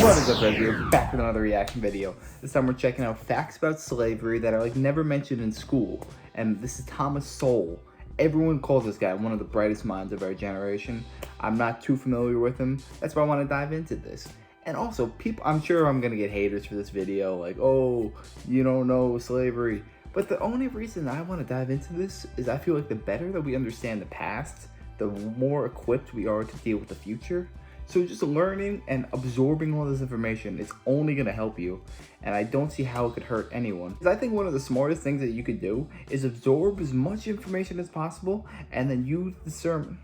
What is up, guys? We're back with another reaction video. This time we're checking out facts about slavery that are like never mentioned in school. And this is Thomas Sowell. Everyone calls this guy one of the brightest minds of our generation. I'm not too familiar with him. That's why I want to dive into this. And also, I'm sure I'm gonna get haters for this video, like, oh, you don't know slavery. But the only reason I want to dive into this is I feel like the better that we understand the past, the more equipped we are to deal with the future. So just learning and absorbing all this information is only going to help you, and I don't see how it could hurt anyone. Because I think one of the smartest things that you could do is absorb as much information as possible and then use the sermon.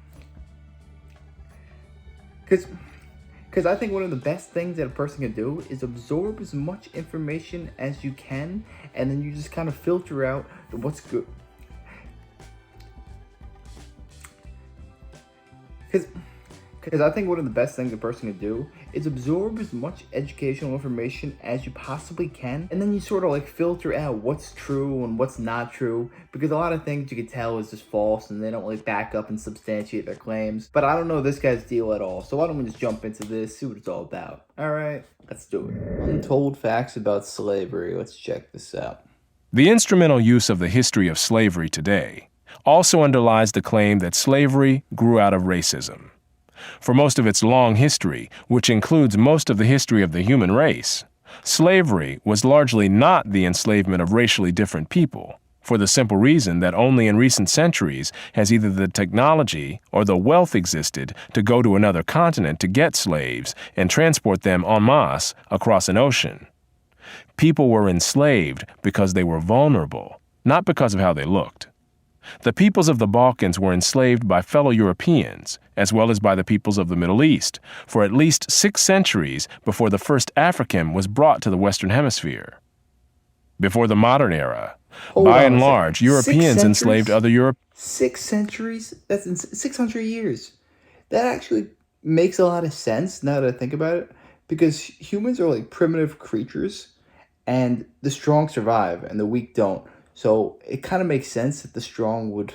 Because I think one of the best things that a person can do is absorb as much information as you can, and then you just kind of filter out what's good. Because I think one of the best things a person can do is absorb as much educational information as you possibly can, and then you sort of like filter out what's true and what's not true, because a lot of things you can tell is just false and they don't like back up and substantiate their claims. But I don't know this guy's deal at all, so why don't we just jump into this, see what it's all about. Alright, let's do it. Untold facts about slavery. Let's check this out. The instrumental use of the history of slavery today also underlies the claim that slavery grew out of racism. For most of its long history, which includes most of the history of the human race, slavery was largely not the enslavement of racially different people, for the simple reason that only in recent centuries has either the technology or the wealth existed to go to another continent to get slaves and transport them en masse across an ocean. People were enslaved because they were vulnerable, not because of how they looked. The peoples of the Balkans were enslaved by fellow Europeans, as well as by the peoples of the Middle East, for at least 6 centuries before the first African was brought to the Western Hemisphere. Before the modern era, by and large, Europeans enslaved other Europeans. 6 centuries? That's in 600 years. That actually makes a lot of sense now that I think about it, because humans are like primitive creatures, and the strong survive and the weak don't. So it kind of makes sense that the strong would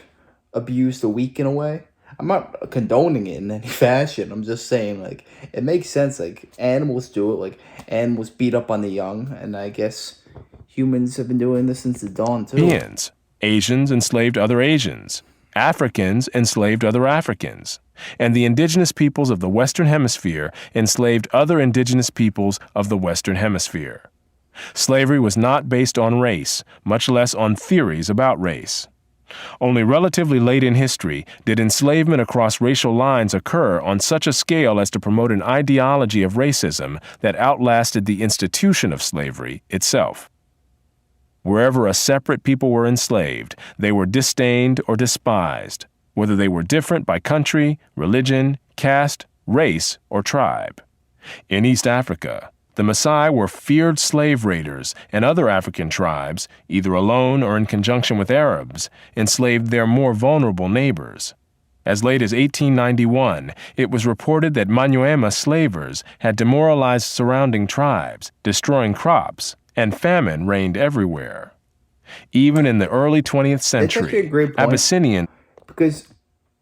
abuse the weak in a way. I'm not condoning it in any fashion. I'm just saying, like, it makes sense. Like, animals do it. Like, animals beat up on the young. And I guess humans have been doing this since the dawn, too. Asians enslaved other Asians. Africans enslaved other Africans. And the indigenous peoples of the Western Hemisphere enslaved other indigenous peoples of the Western Hemisphere. Slavery was not based on race, much less on theories about race. Only relatively late in history did enslavement across racial lines occur on such a scale as to promote an ideology of racism that outlasted the institution of slavery itself. Wherever a separate people were enslaved, they were disdained or despised, whether they were different by country, religion, caste, race, or tribe. In East Africa, the Maasai were feared slave raiders, and other African tribes, either alone or in conjunction with Arabs, enslaved their more vulnerable neighbors. As late as 1891, it was reported that Manyuema slavers had demoralized surrounding tribes, destroying crops, and famine reigned everywhere. Even in the early 20th century, Abyssinian... Because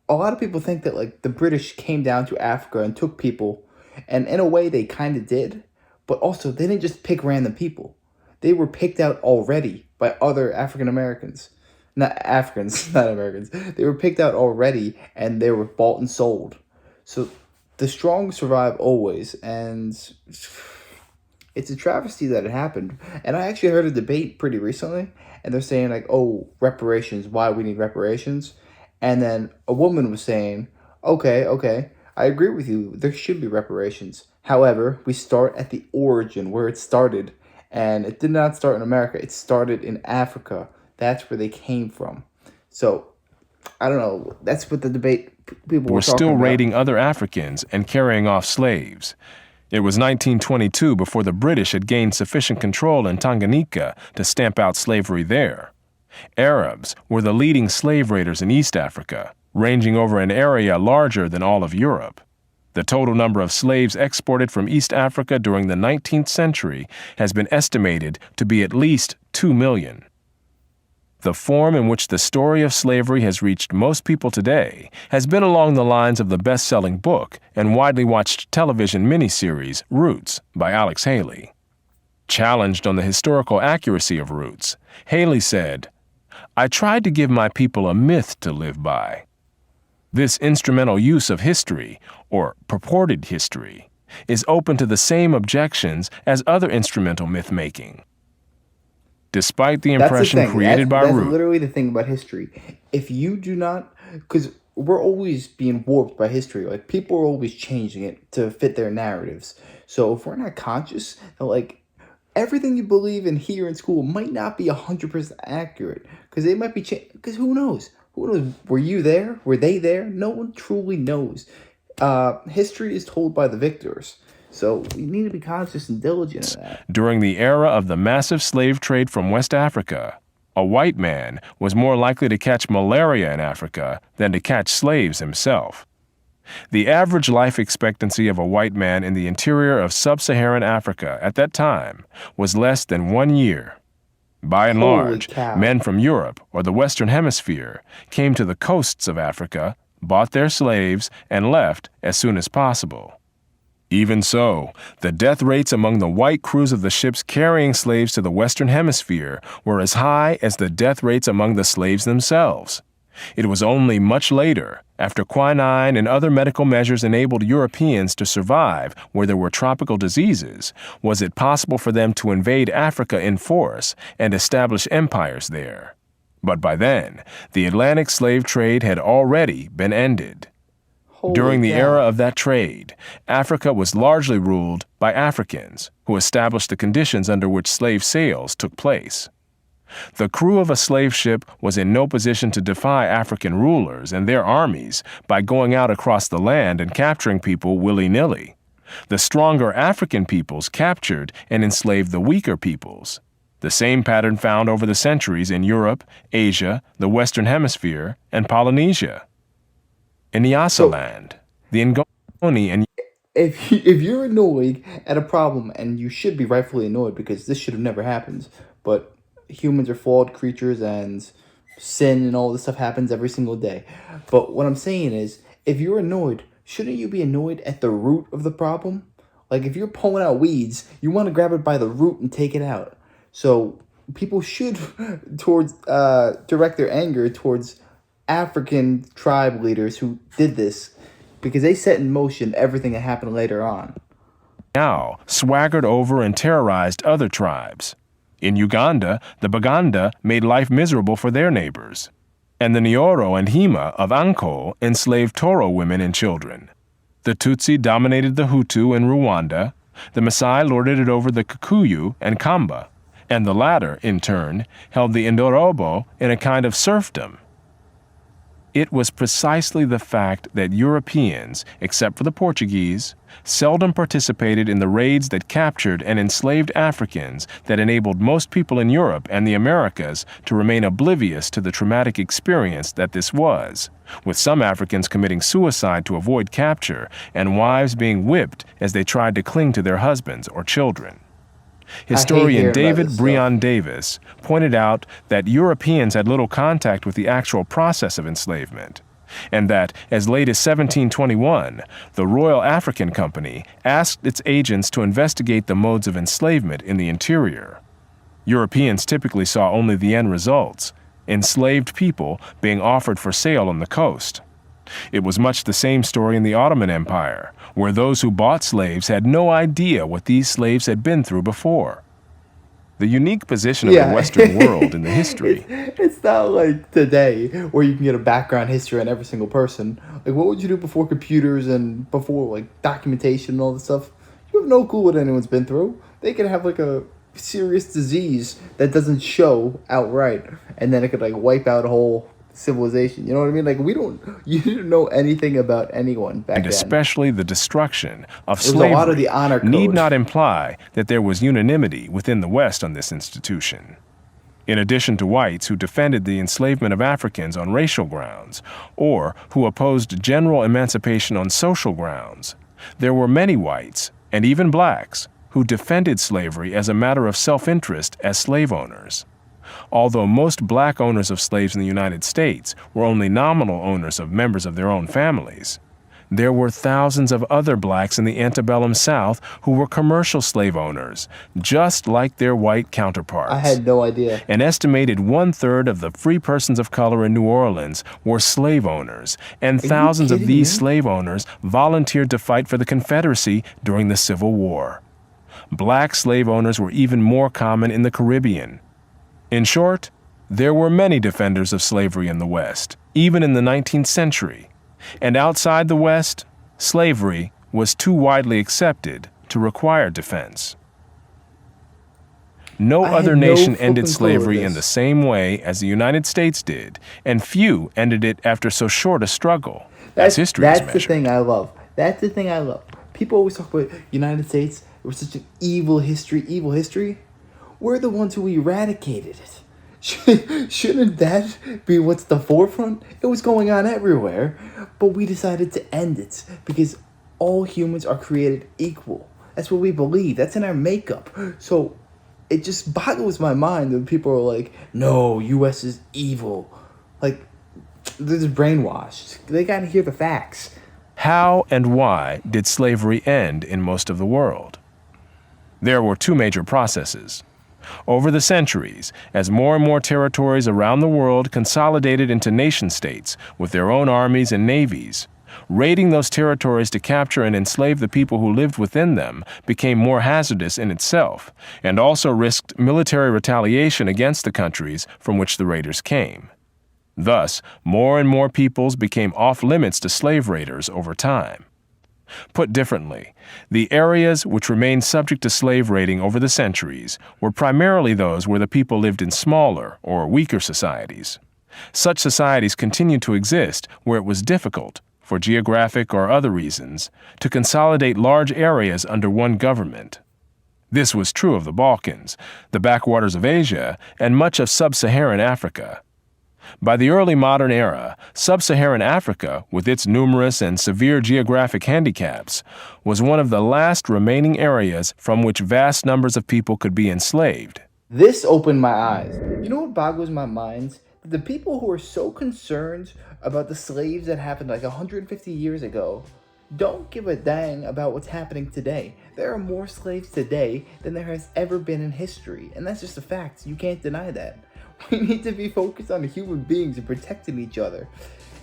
a lot of people think that, like, the British came down to Africa and took people, and in a way they kind of did. But also, they didn't just pick random people. They were picked out already by other African Americans. Not Africans, not Americans. They were picked out already, and they were bought and sold. So the strong survive always, and it's a travesty that it happened. And I actually heard a debate pretty recently, and they're saying, like, oh, reparations, why we need reparations. And then a woman was saying, okay, I agree with you, there should be reparations. However, we start at the origin, where it started, and it did not start in America. It started in Africa. That's where they came from. So, I don't know. That's what the debate people were talking still about. Raiding other Africans and carrying off slaves. It was 1922 before the British had gained sufficient control in Tanganyika to stamp out slavery there. Arabs were the leading slave raiders in East Africa, ranging over an area larger than all of Europe. The total number of slaves exported from East Africa during the 19th century has been estimated to be at least 2 million. The form in which the story of slavery has reached most people today has been along the lines of the best-selling book and widely watched television miniseries Roots by Alex Haley. Challenged on the historical accuracy of Roots, Haley said, "I tried to give my people a myth to live by." This instrumental use of history, or purported history, is open to the same objections as other instrumental myth-making. Despite the impression created by That's Root, literally the thing about history. If you do not, because we're always being warped by history. Like, people are always changing it to fit their narratives. So if we're not conscious that, like, everything you believe and hear in school might not be 100% accurate, because they might be because who knows? Who knows? Were you there? Were they there? No one truly knows. History is told by the victors. So we need to be conscious and diligent of that. during the era of the massive slave trade from West Africa, a white man was more likely to catch malaria in Africa than to catch slaves himself. The average life expectancy of a white man in the interior of sub-Saharan Africa at that time was less than 1 year. By and Holy large, cow. men from Europe or the Western Hemisphere came to the coasts of Africa, bought their slaves, and left as soon as possible. Even so, the death rates among the white crews of the ships carrying slaves to the Western Hemisphere were as high as the death rates among the slaves themselves. It was only much later, after quinine and other medical measures enabled Europeans to survive where there were tropical diseases, was it possible for them to invade Africa in force and establish empires there. But by then, the Atlantic slave trade had already been ended. During the era of that trade, Africa was largely ruled by Africans, who established the conditions under which slave sales took place. The crew of a slave ship was in no position to defy African rulers and their armies by going out across the land and capturing people willy-nilly. The stronger African peoples captured and enslaved the weaker peoples. The same pattern found over the centuries in Europe, Asia, the Western Hemisphere, and Polynesia. In Nyasaland, the Ngoni and If you're annoyed at a problem, and you should be rightfully annoyed because this should have never happened, but humans are flawed creatures and sin and all this stuff happens every single day. But what I'm saying is, if you're annoyed, shouldn't you be annoyed at the root of the problem? Like, if you're pulling out weeds, you want to grab it by the root and take it out. So people should direct their anger towards African tribe leaders who did this, because they set in motion everything that happened later on. now swaggered over and terrorized other tribes. In Uganda, the Baganda made life miserable for their neighbors, and the Nyoro and Hima of Anko enslaved Toro women and children. The Tutsi dominated the Hutu in Rwanda, the Maasai lorded it over the Kikuyu and Kamba, and the latter, in turn, held the Indorobo in a kind of serfdom. It was precisely the fact that Europeans, except for the Portuguese, seldom participated in the raids that captured and enslaved Africans that enabled most people in Europe and the Americas to remain oblivious to the traumatic experience that this was, with some Africans committing suicide to avoid capture and wives being whipped as they tried to cling to their husbands or children. Historian David Breon Davis pointed out that Europeans had little contact with the actual process of enslavement, and that, as late as 1721, the Royal African Company asked its agents to investigate the modes of enslavement in the interior. Europeans typically saw only the end results, enslaved people being offered for sale on the coast. It was much the same story in the Ottoman Empire, where those who bought slaves had no idea what these slaves had been through before. The unique position of the Western world in the history. It's not like today where you can get a background history on every single person. Like, what would you do before computers and before, like, documentation and all this stuff? You have no clue what anyone's been through. They could have, like, a serious disease that doesn't show outright, and then it could, like, wipe out a whole civilization. You know what I mean? Like, you didn't know anything about anyone back then. And especially the destruction of A slavery lot of the honor code. Need not imply that there was unanimity within the West on this institution. In addition to whites who defended the enslavement of Africans on racial grounds, or who opposed general emancipation on social grounds, there were many whites, and even blacks, who defended slavery as a matter of self-interest as slave owners. Although most black owners of slaves in the United States were only nominal owners of members of their own families, there were thousands of other blacks in the antebellum South who were commercial slave owners, just like their white counterparts. I had no idea. An estimated 1/3 of the free persons of color in New Orleans were slave owners, and thousands of these slave owners volunteered to fight for the Confederacy during the Civil War. Black slave owners were even more common in the Caribbean. In short, there were many defenders of slavery in the West, even in the 19th century. And outside the West, slavery was too widely accepted to require defense. No other nation ended slavery in the same way as the United States did, and few ended it after so short a struggle, as history is measured. That's the thing I love. That's the thing I love. People always talk about United States. It was such an evil history, evil history. We're the ones who eradicated it. Shouldn't that be what's the forefront? It was going on everywhere, but we decided to end it because all humans are created equal. That's what we believe. That's in our makeup. So it just boggles my mind when people are like, no, U.S. is evil. Like, they're just brainwashed. They gotta hear the facts. How and why did slavery end in most of the world? There were two major processes. Over the centuries, as more and more territories around the world consolidated into nation-states with their own armies and navies, raiding those territories to capture and enslave the people who lived within them became more hazardous in itself, and also risked military retaliation against the countries from which the raiders came. Thus, more and more peoples became off-limits to slave raiders over time. Put differently, the areas which remained subject to slave raiding over the centuries were primarily those where the people lived in smaller or weaker societies. Such societies continued to exist where it was difficult, for geographic or other reasons, to consolidate large areas under one government. This was true of the Balkans, the backwaters of Asia, and much of sub-Saharan Africa. By the early modern era, sub-Saharan Africa, with its numerous and severe geographic handicaps, was one of the last remaining areas from which vast numbers of people could be enslaved. This opened my eyes. You know what boggles my mind? The people who are so concerned about the slaves that happened like 150 years ago don't give a dang about what's happening today. There are more slaves today than there has ever been in history, and that's just a fact. You can't deny that. We need to be focused on human beings and protecting each other.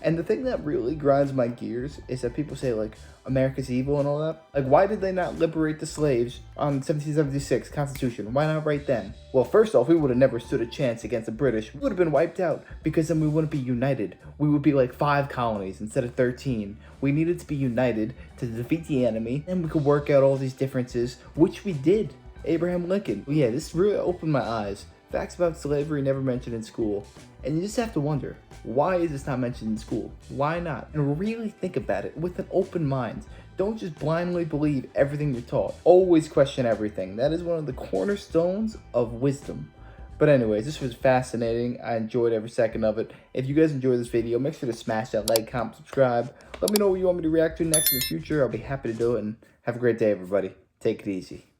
And the thing that really grinds my gears is that people say, like, America's evil and all that. Like, why did they not liberate the slaves on 1776 Constitution? Why not right then? Well, first off, we would have never stood a chance against the British. We would have been wiped out because then we wouldn't be united. We would be like 5 colonies instead of 13. We needed to be united to defeat the enemy, and we could work out all these differences, which we did. Abraham Lincoln. Well, yeah, this really opened my eyes. Facts about slavery never mentioned in school. And you just have to wonder, why is this not mentioned in school? Why not? And really think about it with an open mind. Don't just blindly believe everything you're taught. Always question everything. That is one of the cornerstones of wisdom. But anyways, this was fascinating. I enjoyed every second of it. If you guys enjoyed this video, make sure to smash that like, comment, subscribe. Let me know what you want me to react to next in the future. I'll be happy to do it. And have a great day, everybody. Take it easy.